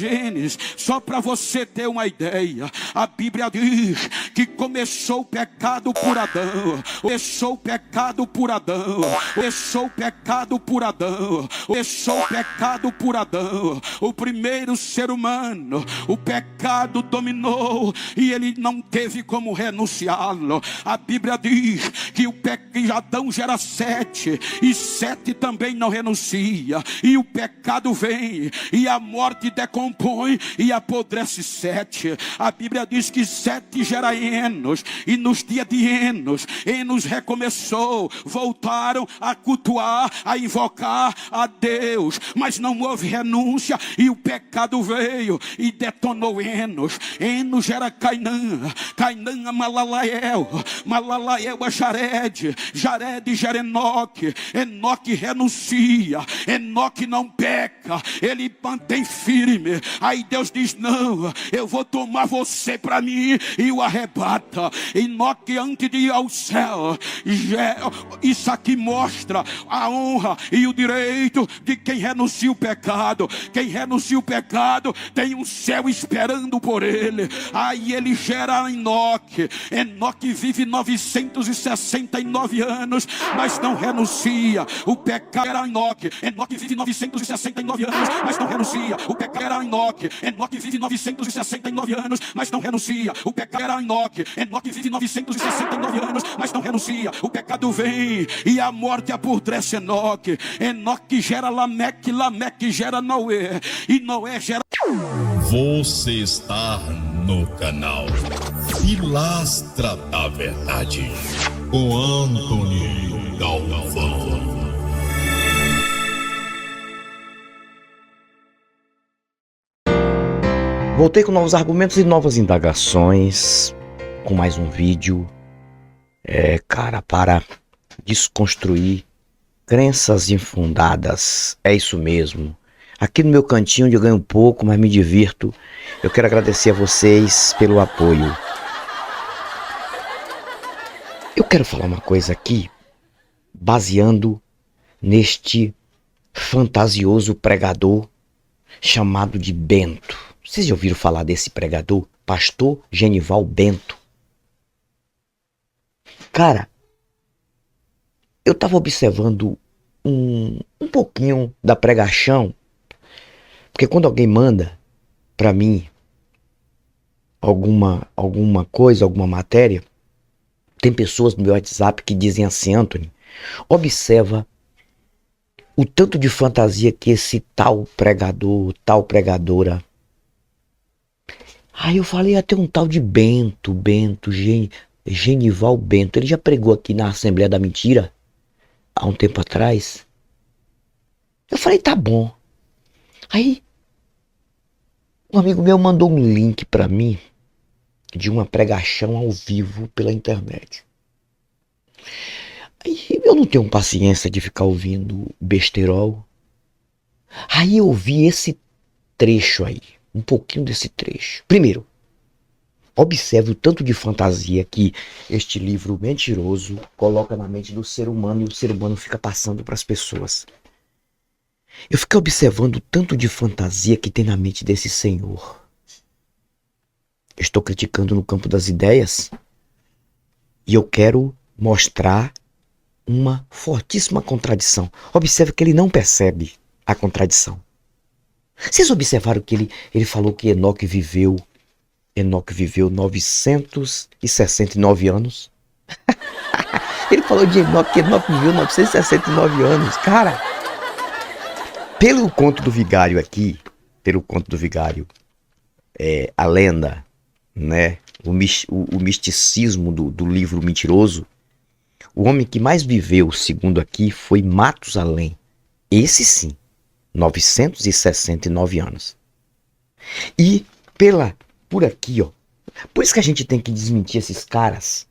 Gênesis, só para você ter uma ideia, a Bíblia diz que começou o pecado por Adão, começou o pecado por Adão, começou o pecado por Adão, começou o pecado por Adão, o primeiro ser humano, o pecado dominou e ele não teve como renunciá-lo. A Bíblia diz que Adão gera 7 e 7 também não renuncia, e o pecado vem e a morte decompõe e apodrece 7. A Bíblia diz que 7 gera Enos, e nos dias de Enos recomeçou, voltaram a cultuar, a invocar a Deus, mas não houve renúncia e o pecado veio e detonou Enos. Enos gera Cainã, Cainã a Malalael, Malalael a Jared, Jared gera Enoque, Enoque renuncia, Enoque não peca, ele mantém firme. Aí Deus diz: não, eu vou tomar você para mim, e o arrebata. Enoque, antes de ir ao céu, isso aqui mostra a honra e o direito de quem renuncia o pecado. Quem renuncia o pecado tem um céu esperando por ele. Aí ele gera Enoque. Enoque vive 969 anos, mas não renuncia o pecado. Era Enoque. Enoque vive 969 anos, mas não renuncia o pecado. Era Enoque. Enoque vive 969 anos, mas não renuncia o pecado. Era Enoque. Enoque vive 969 anos, mas não renuncia. O pecado vem e a morte apodrece Enoque. Enoque gera Lameque, Lameque gera Noé, e Noé gera... Você está no canal Pilastra da Verdade, com Antony Galvão. Voltei com novos argumentos e novas indagações, com mais um vídeo, para desconstruir crenças infundadas. É isso mesmo. Aqui no meu cantinho onde eu ganho pouco, mas me divirto, eu quero agradecer a vocês pelo apoio. Eu quero falar uma coisa aqui, baseando neste fantasioso pregador chamado de Bento. Vocês já ouviram falar desse pregador? Pastor Genival Bento. Cara, eu estava observando um pouquinho da pregação, porque quando alguém manda para mim alguma coisa, alguma matéria, tem pessoas no meu WhatsApp que dizem assim: Antony, observa o tanto de fantasia que esse tal pregador, tal pregadora. Aí eu falei até um tal de Genival Bento. Ele já pregou aqui na Assembleia da Mentira há um tempo atrás. Eu falei, tá bom. Aí um amigo meu mandou um link para mim de uma pregação ao vivo pela internet. Aí eu não tenho paciência de ficar ouvindo besterol. Aí eu ouvi esse trecho aí, um pouquinho desse trecho. Primeiro, observe o tanto de fantasia que este livro mentiroso coloca na mente do ser humano, e o ser humano fica passando para as pessoas. Eu fiquei observando o tanto de fantasia que tem na mente desse senhor. Eu estou criticando no campo das ideias e eu quero mostrar uma fortíssima contradição. Observe que ele não percebe a contradição. Vocês observaram que ele falou que Enoque viveu 969 anos? Ele falou de Enoque, que Enoque viveu 969 anos. Cara, pelo conto do vigário aqui, a lenda, né, o misticismo do livro mentiroso, o homem que mais viveu, segundo aqui, foi Matusalém. Esse sim, 969 anos. E por aqui, ó. Por isso que a gente tem que desmentir esses caras.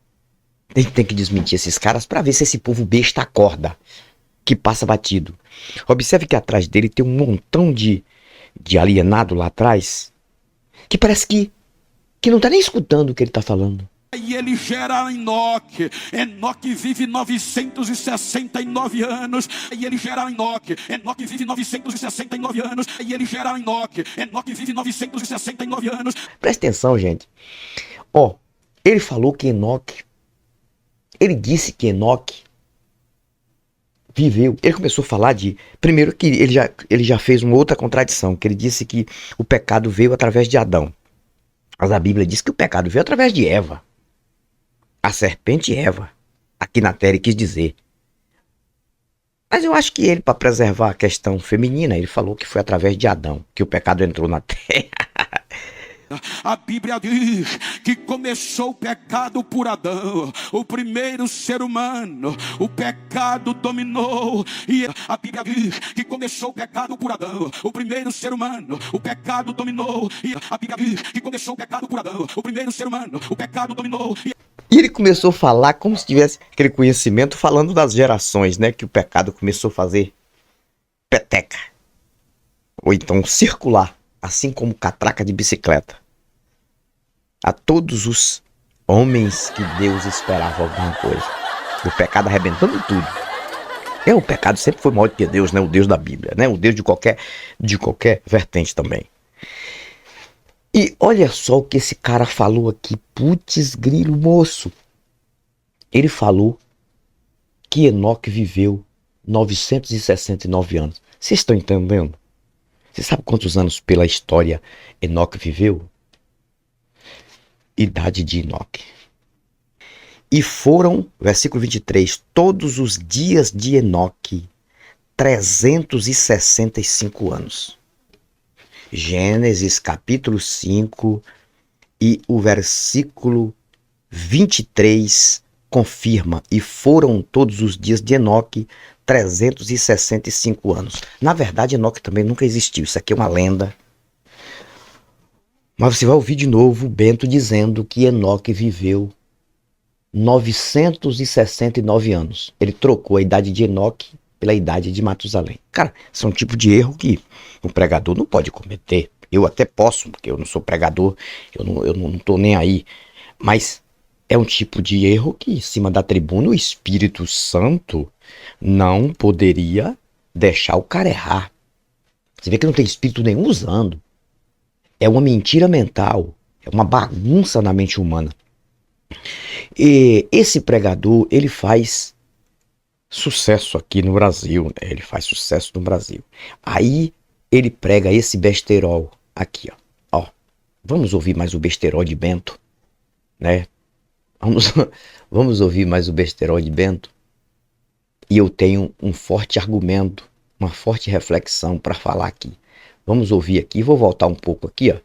Tem que desmentir esses caras para ver se esse povo besta acorda, que passa batido. Observe que atrás dele tem um montão de alienado lá atrás, que parece que não tá nem escutando o que ele tá falando. E ele gera Enoque. Enoque vive 969 anos. E ele gera Enoque. Enoque vive 969 anos. E ele gera Enoque. Enoque vive 969 anos. Presta atenção, gente. Ó, ele falou que Enoque, ele disse que Enoque viveu. Ele começou a falar de... Primeiro que ele já fez uma outra contradição, que ele disse que o pecado veio através de Adão. Mas a Bíblia diz que o pecado veio através de Eva. A serpente Eva. Aqui na terra ele quis dizer. Mas eu acho que ele, para preservar a questão feminina, ele falou que foi através de Adão que o pecado entrou na terra. A Bíblia diz que começou o pecado por Adão, o primeiro ser humano. O pecado dominou. E a Bíblia diz que começou o pecado por Adão, o primeiro ser humano. O pecado dominou. E a Bíblia diz que começou o pecado por Adão, o primeiro ser humano. O pecado dominou. E ele começou a falar como se tivesse aquele conhecimento, falando das gerações, né? Que o pecado começou a fazer peteca. Ou então circular, assim como catraca de bicicleta. A todos os homens que Deus esperava alguma coisa. O pecado arrebentando tudo. O pecado sempre foi maior do que Deus, né? O Deus da Bíblia, né? O Deus de qualquer vertente também. E olha só o que esse cara falou aqui. Putz grilo, moço. Ele falou que Enoque viveu 969 anos. Vocês estão entendendo? Você sabe quantos anos pela história Enoque viveu? Idade de Enoque. E foram, versículo 23, todos os dias de Enoque, 365 anos. Gênesis capítulo 5 e o versículo 23 confirma. E foram todos os dias de Enoque, 365 anos. Na verdade, Enoque também nunca existiu. Isso aqui é uma lenda. Mas você vai ouvir de novo o Bento dizendo que Enoque viveu 969 anos. Ele trocou a idade de Enoque pela idade de Matusalém. Cara, isso é um tipo de erro que o pregador não pode cometer. Eu até posso, porque eu não sou pregador, eu não tô nem aí. Mas é um tipo de erro que, em cima da tribuna, o Espírito Santo não poderia deixar o cara errar. Você vê que não tem espírito nenhum usando. É uma mentira mental, é uma bagunça na mente humana. E esse pregador, ele faz sucesso aqui no Brasil, né? Ele faz sucesso no Brasil. Aí ele prega esse besterol aqui, ó. Vamos ouvir mais o besterol de Bento, né? Vamos ouvir mais o besterol de Bento. E eu tenho um forte argumento, uma forte reflexão para falar aqui. Vamos ouvir aqui, vou voltar um pouco aqui, ó.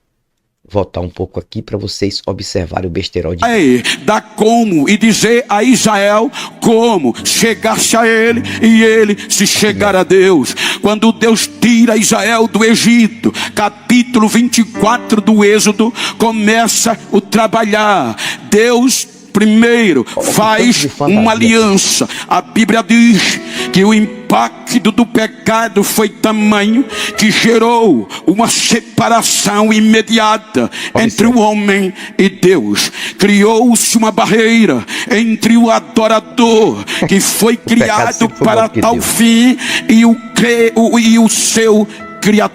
Voltar um pouco aqui para vocês observarem o besterol de... Dá como e dizer a Israel como chegar-se a ele e ele se chegar a Deus. Quando Deus tira Israel do Egito, capítulo 24 do Êxodo, começa o trabalhar. Deus primeiro faz uma aliança. A Bíblia diz que o impacto do pecado foi tamanho que gerou uma separação imediata entre o homem e Deus. Criou-se uma barreira entre o adorador, que foi criado para tal fim, e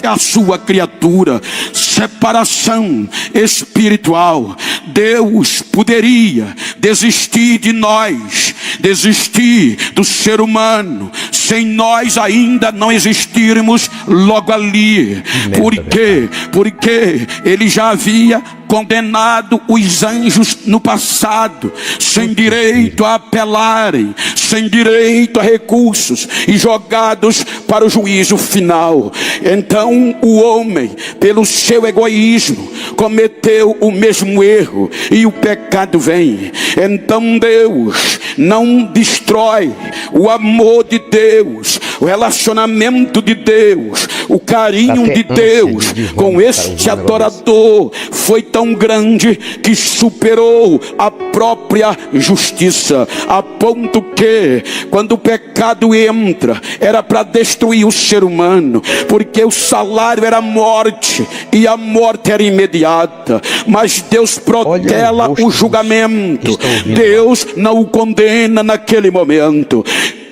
a sua criatura. Separação espiritual. Deus poderia desistir de nós, desistir do ser humano, sem nós ainda não existirmos logo ali. Por quê? Porque ele já havia condenado os anjos no passado, sem direito a apelarem, sem direito a recursos, e jogados para o juízo final. Então o homem, pelo seu egoísmo, cometeu o mesmo erro, e o pecado vem. Então Deus não destrói o amor de Deus, o relacionamento de Deus, o carinho de Deus com este adorador. foi tão grande que superou a própria justiça, a ponto que, quando o pecado entra, era para destruir o ser humano, porque o salário era morte, e a morte era imediata, mas Deus protela o julgamento. Deus não o condena naquele momento,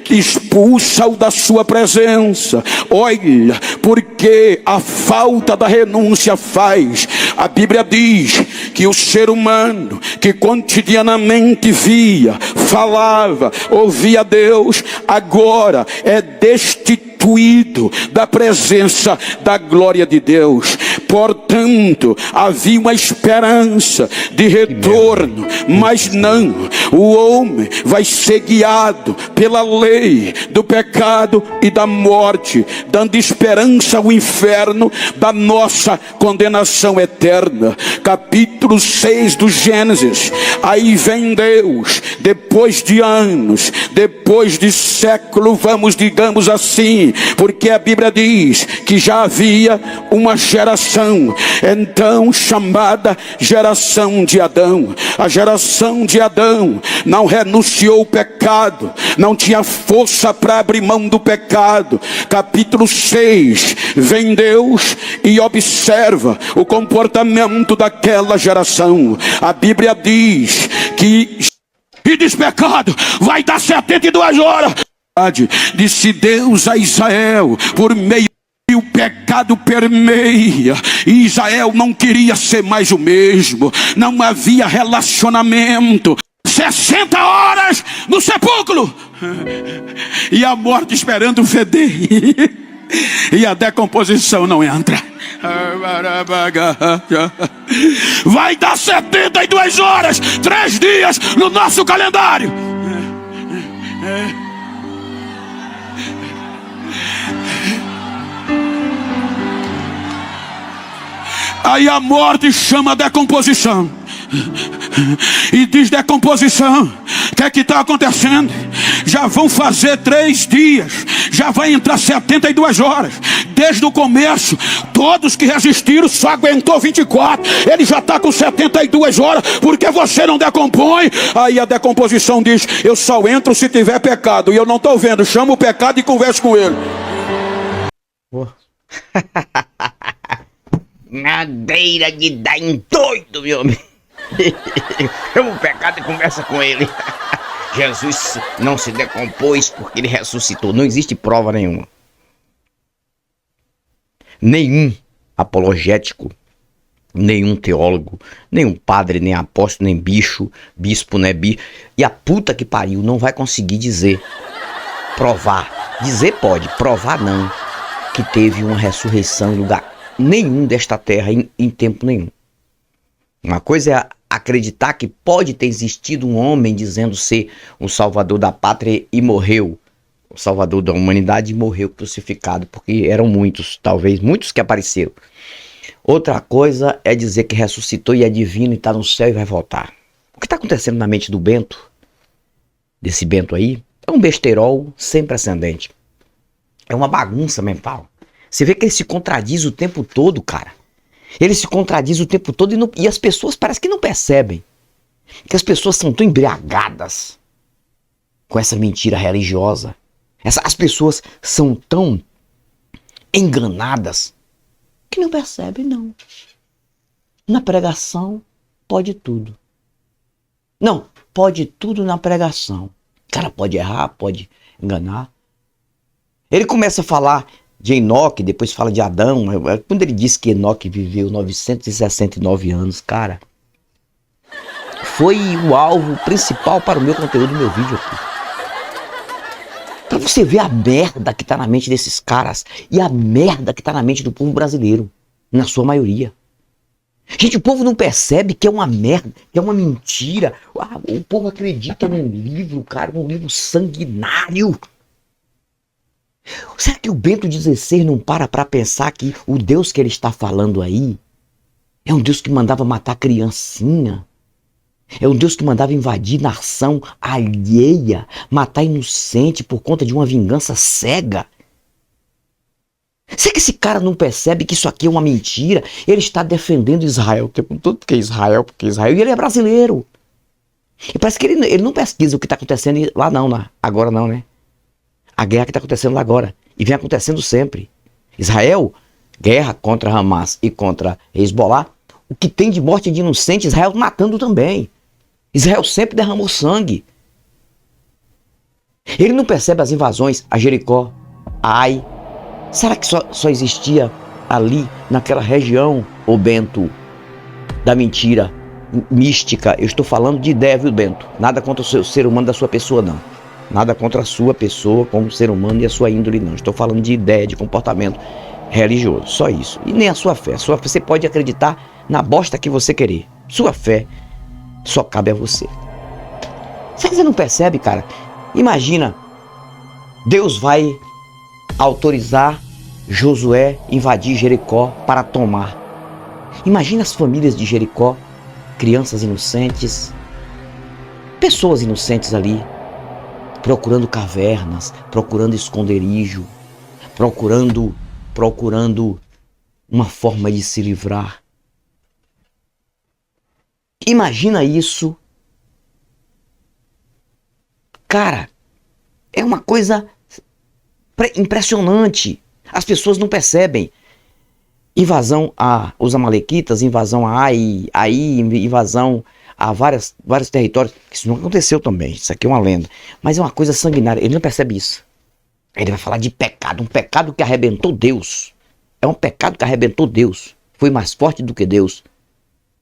expulsa-o da sua presença. Olha, porque a falta da renúncia faz. A Bíblia diz que o ser humano que cotidianamente via, falava, ouvia Deus, agora é destituído da presença da glória de Deus. Portanto, havia uma esperança de retorno, mas não, o homem vai ser guiado pela lei do pecado e da morte, dando esperança ao inferno da nossa condenação eterna. Capítulo 6 do Gênesis. Aí vem Deus, depois de anos, depois de século, digamos assim, porque a Bíblia diz que já havia uma geração, então chamada geração de Adão. A geração de Adão não renunciou ao pecado, não tinha força para abrir mão do pecado. Capítulo 6, vem Deus e observa o comportamento daquela geração. A Bíblia diz que diz pecado, vai dar 72 horas. Disse Deus a Israel por meio e o pecado permeia, e Israel não queria ser mais o mesmo, não havia relacionamento. 60 horas no sepulcro e a morte esperando feder e a decomposição não entra. Vai dar 72 horas, 3 dias no nosso calendário. Aí a morte chama a decomposição e diz: decomposição, o que é que está acontecendo? Já vão fazer 3 dias, já vai entrar 72 horas. Desde o começo, todos que resistiram só aguentou 24. Ele já está com 72 horas, porque você não decompõe. Aí a decomposição diz: eu só entro se tiver pecado, e eu não estou vendo. Chama o pecado e conversa com ele. Madeira de dar em doido, meu amigo. Chama o pecado e conversa com ele. Jesus não se decompôs porque ele ressuscitou. Não existe prova nenhuma. Nenhum apologético, nenhum teólogo, nenhum padre, nem apóstolo, nem bispo, né? E a puta que pariu não vai conseguir dizer, provar. Dizer pode, provar não. Que teve uma ressurreição em lugar nenhum desta terra em tempo nenhum. Uma coisa é acreditar que pode ter existido um homem dizendo ser o salvador da pátria e morreu, o salvador da humanidade, e morreu crucificado, porque eram muitos, talvez muitos que apareceram. Outra coisa é dizer que ressuscitou e é divino e está no céu e vai voltar. O que está acontecendo na mente do Bento, desse Bento aí, é um besterol sem precedente. É uma bagunça mental. Você vê que ele se contradiz o tempo todo, cara. Ele se contradiz o tempo todo e as pessoas parecem que não percebem. Que as pessoas são tão embriagadas com essa mentira religiosa. As pessoas são tão enganadas que não percebem, não. Na pregação pode tudo. Não, pode tudo na pregação. O cara pode errar, pode enganar. Ele começa a falar de Enoque, depois fala de Adão. Quando ele diz que Enoque viveu 969 anos, cara, foi o alvo principal para o meu conteúdo do meu vídeo aqui. Pra você ver a merda que tá na mente desses caras e a merda que tá na mente do povo brasileiro, na sua maioria. Gente, o povo não percebe que é uma merda, que é uma mentira. O povo acredita num livro, cara, num livro sanguinário. Será que o Bento XVI não para pensar que o Deus que ele está falando aí é um Deus que mandava matar criancinha? É um Deus que mandava invadir nação alheia, matar inocente por conta de uma vingança cega? Será que esse cara não percebe que isso aqui é uma mentira? Ele está defendendo Israel o tempo todo, porque Israel, e ele é brasileiro. E parece que ele não pesquisa o que está acontecendo lá não, agora não, né? A guerra que está acontecendo lá agora. E vem acontecendo sempre. Israel, guerra contra Hamas e contra Hezbollah, o que tem de morte de inocente, Israel matando também. Israel sempre derramou sangue. Ele não percebe as invasões a Jericó, a Ai. Será que só existia ali, naquela região, ô Bento, da mentira mística? Eu estou falando de ideia, viu, Bento? Nada contra o ser humano da sua pessoa, não. Nada contra a sua pessoa como ser humano e a sua índole, não. Estou falando de ideia, de comportamento religioso, só isso. E nem a sua fé. Você pode acreditar na bosta que você querer. Sua fé só cabe a você. Será que você não percebe, cara? Imagina, Deus vai autorizar Josué invadir Jericó para tomar. Imagina as famílias de Jericó, crianças inocentes, pessoas inocentes ali, procurando cavernas, procurando esconderijo, procurando uma forma de se livrar. Imagina isso. Cara, é uma coisa impressionante. As pessoas não percebem. Invasão os amalequitas, invasão a Ai, invasão a vários territórios. Isso não aconteceu também, isso aqui é uma lenda. Mas é uma coisa sanguinária, ele não percebe isso. Ele vai falar de pecado, um pecado que arrebentou Deus. É um pecado que arrebentou Deus. Foi mais forte do que Deus.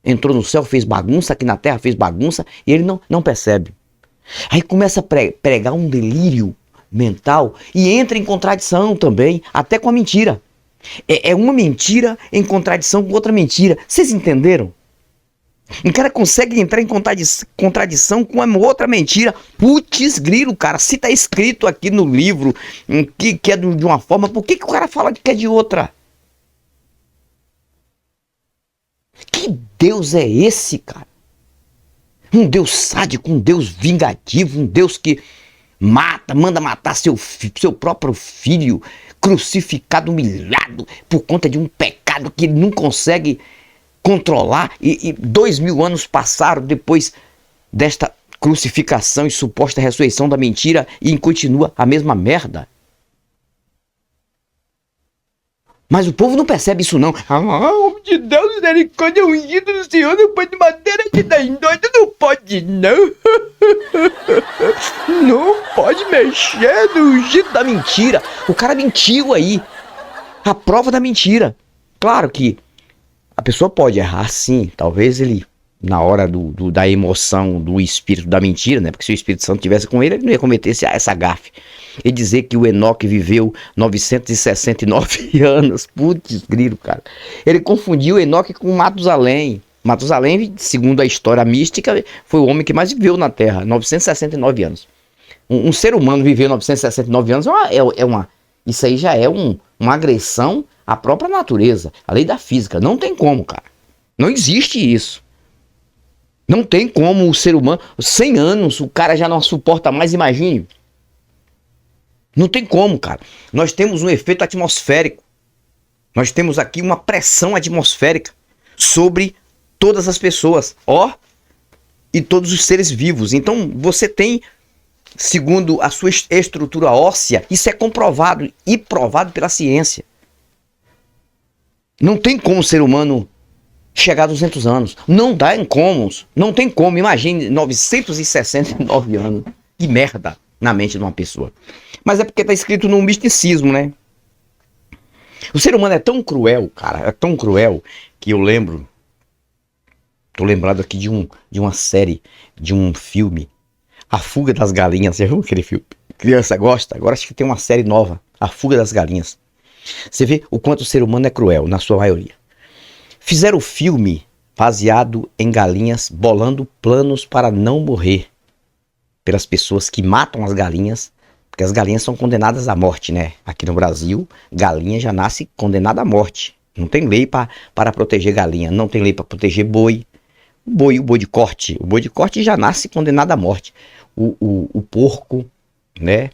Entrou no céu, fez bagunça, aqui na terra fez bagunça, e ele não percebe. Aí começa a pregar um delírio mental e entra em contradição também, até com a mentira. É uma mentira em contradição com outra mentira. Vocês entenderam? Um cara consegue entrar em contradição com uma outra mentira. Putz grilo, cara. Se tá escrito aqui no livro que é de uma forma, por que o cara fala que é de outra? Que Deus é esse, cara? Um Deus sádico, um Deus vingativo, um Deus que manda matar seu próprio filho, crucificado, humilhado, por conta de um pecado que ele não consegue controlar. E 2000 anos passaram depois desta crucificação e suposta ressurreição da mentira e continua a mesma merda. Mas o povo não percebe isso não. Homem de Deus, misericórdia, ungido do Senhor, não pode madeira de doido, não pode não. Não pode mexer no ungido da mentira. O cara mentiu aí. A prova da mentira. Claro que a pessoa pode errar sim. Talvez ele, na hora da emoção do espírito da mentira, né? Porque se o Espírito Santo estivesse com ele não ia cometer essa gafe. E dizer que o Enoque viveu 969 anos. Putz, grilo, cara. Ele confundiu o Enoque com Matusalém. Matusalém, segundo a história mística, foi o homem que mais viveu na Terra. 969 anos. Um ser humano viver 969 anos isso aí já é uma agressão à própria natureza. A lei da física. Não tem como, cara. Não existe isso. Não tem como o ser humano... 100 anos, o cara já não suporta mais, imagine. Não tem como, cara. Nós temos um efeito atmosférico. Nós temos aqui uma pressão atmosférica sobre todas as pessoas, e todos os seres vivos. Então você tem, segundo a sua estrutura óssea, isso é comprovado e provado pela ciência. Não tem como o ser humano chegar a 200 anos. Não tem como. Imagine 969 anos. Que merda na mente de uma pessoa. Mas é porque está escrito no misticismo, né? O ser humano é tão cruel, cara, é tão cruel, que eu lembro, tô lembrado aqui de uma série, de um filme, A Fuga das Galinhas. Você viu aquele filme? Criança gosta? Agora acho que tem uma série nova, A Fuga das Galinhas. Você vê o quanto o ser humano é cruel, na sua maioria. Fizeram o filme baseado em galinhas, bolando planos para não morrer pelas pessoas que matam as galinhas. Porque as galinhas são condenadas à morte, né? Aqui no Brasil, galinha já nasce condenada à morte. Não tem lei para proteger galinha. Não tem lei para proteger boi. O boi de corte. O boi de corte já nasce condenado à morte. O porco, né?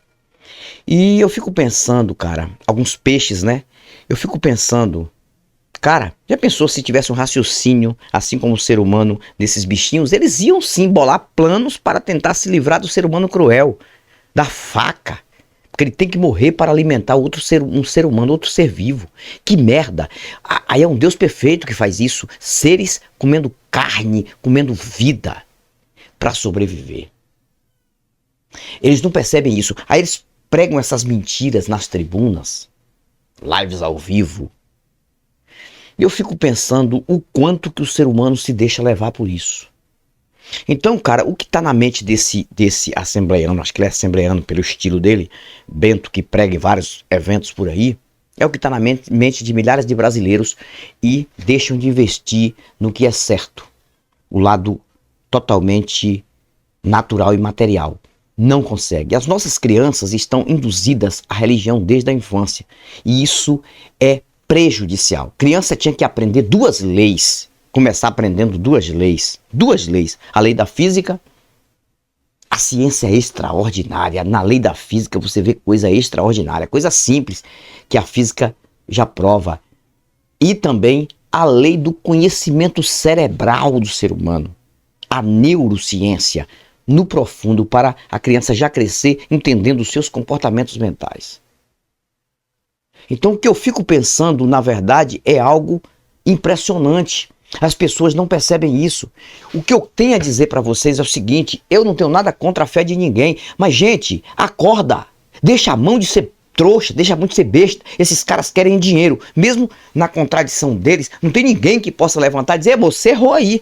E eu fico pensando, cara, alguns peixes, né? Eu fico pensando, cara, já pensou se tivesse um raciocínio, assim como o ser humano, desses bichinhos? Eles iam sim bolar planos para tentar se livrar do ser humano cruel, da faca. Porque ele tem que morrer para alimentar um ser humano, outro ser vivo. Que merda! Aí é um Deus perfeito que faz isso. Seres comendo carne, comendo vida para sobreviver. Eles não percebem isso. Aí eles pregam essas mentiras nas tribunas, lives ao vivo. E eu fico pensando o quanto que o ser humano se deixa levar por isso. Então, cara, o que está na mente desse assembleiano, acho que ele é assembleiano pelo estilo dele, Bento, que prega em vários eventos por aí, é o que está na mente de milhares de brasileiros e deixam de investir no que é certo, o lado totalmente natural e material. Não consegue. As nossas crianças estão induzidas à religião desde a infância e isso é prejudicial. Criança tinha que aprender duas leis. Começar aprendendo duas leis. A lei da física, a ciência é extraordinária. Na lei da física você vê coisa extraordinária, coisa simples que a física já prova. E também a lei do conhecimento cerebral do ser humano, a neurociência, no profundo, para a criança já crescer entendendo os seus comportamentos mentais. Então o que eu fico pensando, na verdade, é algo impressionante. As pessoas não percebem isso. O que eu tenho a dizer para vocês é o seguinte: eu não tenho nada contra a fé de ninguém, mas, gente, acorda. Deixa a mão de ser trouxa, deixa a mão de ser besta. Esses caras querem dinheiro. Mesmo na contradição deles, não tem ninguém que possa levantar e dizer: você errou aí.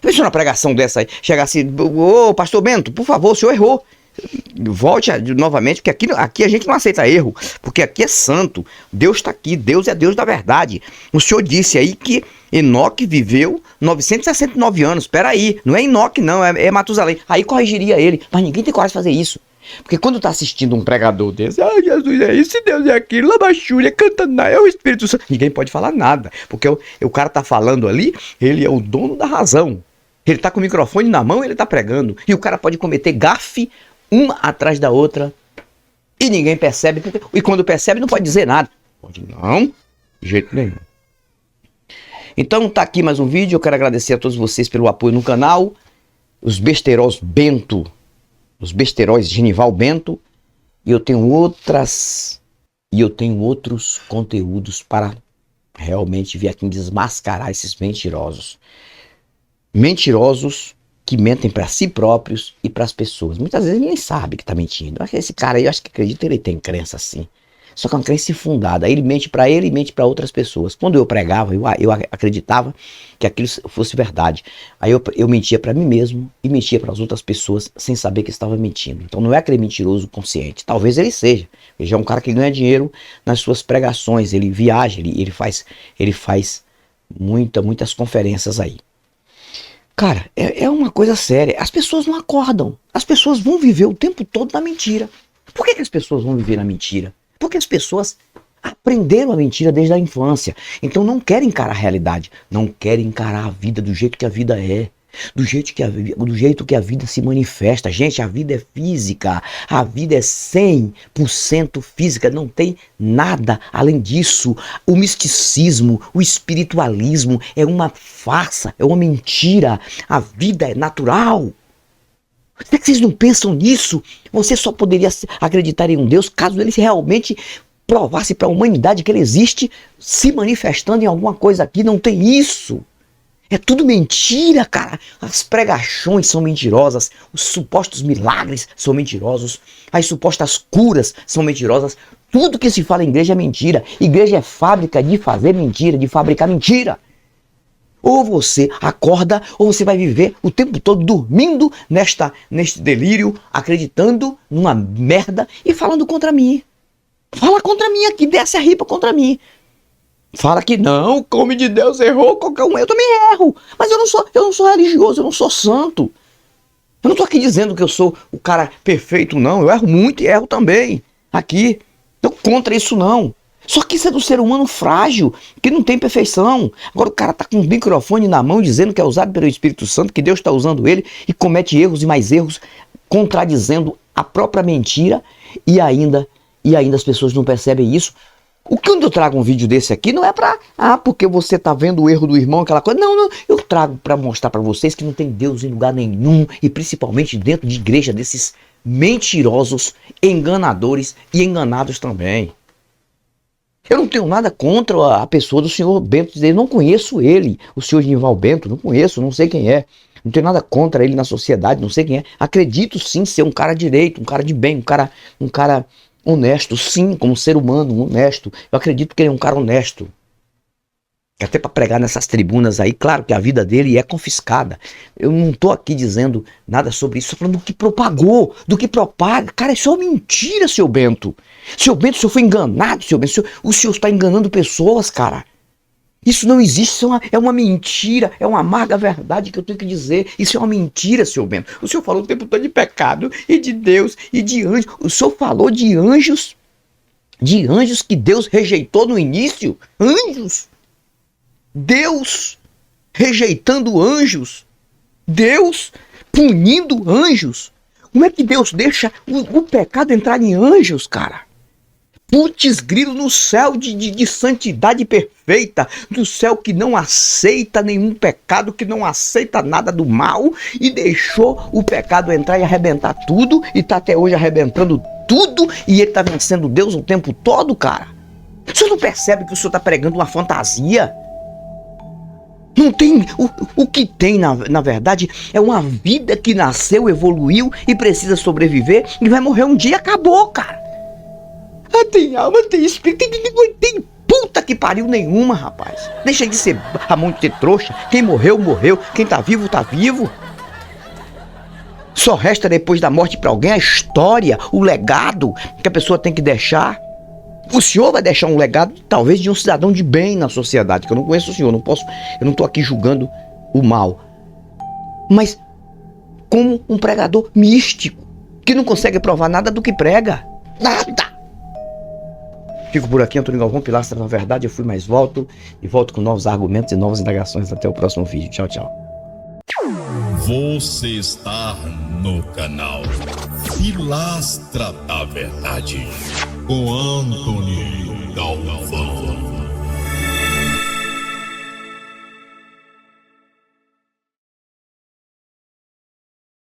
Pensa numa pregação dessa aí, chegar assim: ô pastor Bento, por favor, o senhor errou. Volte novamente, porque aqui a gente não aceita erro, porque aqui é santo, Deus está aqui, Deus é Deus da verdade. O senhor disse aí que Enoque viveu 969 anos, espera aí, não é Enoque não, é Matusalém. Aí corrigiria ele, mas ninguém tem coragem de fazer isso. Porque quando tá assistindo um pregador desse: ah, Jesus é isso, Deus é aquilo, Labachúria, cantando, é o Espírito Santo, ninguém pode falar nada, porque o cara tá falando ali, ele é o dono da razão. Ele tá com o microfone na mão e ele tá pregando, e o cara pode cometer gafe uma atrás da outra e ninguém percebe, e quando percebe não pode dizer nada. Pode não, de jeito nenhum. Então tá aqui mais um vídeo. Eu quero agradecer a todos vocês pelo apoio no canal. Os besteiros Bento, os besteiros Genival Bento, e eu tenho outros conteúdos para realmente vir aqui desmascarar esses mentirosos que mentem para si próprios e para as pessoas. Muitas vezes ele nem sabe que está mentindo. Esse cara aí, eu acho que acredita, ele tem crença assim. Só que é uma crença infundada. Ele mente para ele e mente para outras pessoas. Quando eu pregava, eu acreditava que aquilo fosse verdade. Aí eu mentia para mim mesmo e mentia para as outras pessoas sem saber que estava mentindo. Então não é aquele mentiroso consciente. Talvez ele seja. Ele já é um cara que ganha dinheiro nas suas pregações. Ele viaja, ele faz muitas conferências aí. Cara, é uma coisa séria. As pessoas não acordam. As pessoas vão viver o tempo todo na mentira. Por que as pessoas vão viver na mentira? Porque as pessoas aprenderam a mentira desde a infância. Então não querem encarar a realidade. Não querem encarar a vida do jeito que a vida é. Do jeito que a vida se manifesta. Gente, a vida é física. A vida é 100% física. Não tem nada além disso. O misticismo, o espiritualismo é uma farsa, é uma mentira. A vida é natural. Será que vocês não pensam nisso? Você só poderia acreditar em um Deus caso ele realmente provasse para a humanidade que ele existe, se manifestando em alguma coisa aqui. Não tem isso. É tudo mentira, cara. As pregações são mentirosas, os supostos milagres são mentirosos, as supostas curas são mentirosas. Tudo que se fala em igreja é mentira. Igreja é fábrica de fazer mentira, de fabricar mentira. Ou você acorda, ou você vai viver o tempo todo dormindo neste delírio, acreditando numa merda e falando contra mim. Fala contra mim aqui, desce a ripa contra mim. Fala que não, o homem de Deus errou, qualquer um, eu também erro. Mas eu não sou religioso, eu não sou santo. Eu não estou aqui dizendo que eu sou o cara perfeito, não. Eu erro muito e erro também. Aqui, eu contra isso não. Só que isso é do ser humano frágil, que não tem perfeição. Agora o cara tá com um microfone na mão dizendo que é usado pelo Espírito Santo, que Deus está usando ele e comete erros e mais erros, contradizendo a própria mentira e ainda as pessoas não percebem isso. Quando eu trago um vídeo desse aqui, não é pra, porque você tá vendo o erro do irmão, aquela coisa. Não, eu trago para mostrar para vocês que não tem Deus em lugar nenhum, e principalmente dentro de igreja desses mentirosos, enganadores e enganados também. Eu não tenho nada contra a pessoa do senhor Bento, eu não conheço ele, o senhor Genival Bento, não conheço, não sei quem é. Não tenho nada contra ele na sociedade, não sei quem é. Acredito sim ser um cara direito, um cara de bem, um cara honesto, sim, como ser humano, honesto. Eu acredito que ele é um cara honesto. Até para pregar nessas tribunas aí, claro que a vida dele é confiscada. Eu não estou aqui dizendo nada sobre isso, estou falando do que propagou, do que propaga. Cara, isso é uma mentira, seu Bento. Seu Bento, o senhor foi enganado, seu Bento. O senhor está enganando pessoas, cara. Isso não existe, isso é uma mentira, é uma amarga verdade que eu tenho que dizer. Isso é uma mentira, seu Bento. O senhor falou o tempo todo de pecado e de Deus e de anjos. O senhor falou de anjos que Deus rejeitou no início. Anjos. Deus rejeitando anjos. Deus punindo anjos. Como é que Deus deixa o pecado entrar em anjos, cara? Putz grilo, no céu de santidade perfeita, do céu que não aceita nenhum pecado, que não aceita nada do mal, e deixou o pecado entrar e arrebentar tudo, e tá até hoje arrebentando tudo, e ele tá vencendo Deus o tempo todo, cara. O senhor não percebe que o senhor tá pregando uma fantasia? Não tem, o que tem na verdade é uma vida que nasceu, evoluiu e precisa sobreviver, e vai morrer um dia, acabou, cara. Tem alma, tem espírito, tem puta que pariu nenhuma, rapaz. Deixa de ser Ramon de ter trouxa. Quem morreu, morreu. Quem tá vivo, tá vivo. Só resta depois da morte pra alguém a história, o legado que a pessoa tem que deixar. O senhor vai deixar um legado, talvez, de um cidadão de bem na sociedade, que eu não conheço o senhor, eu não tô aqui julgando o mal. Mas como um pregador místico, que não consegue provar nada do que prega. Nada! Fico por aqui, Antônio Galvão, Pilastra na Verdade. Eu fui, mais volto. E volto com novos argumentos e novas indagações. Até o próximo vídeo. Tchau, tchau. Você está no canal Pilastra da Verdade com Antônio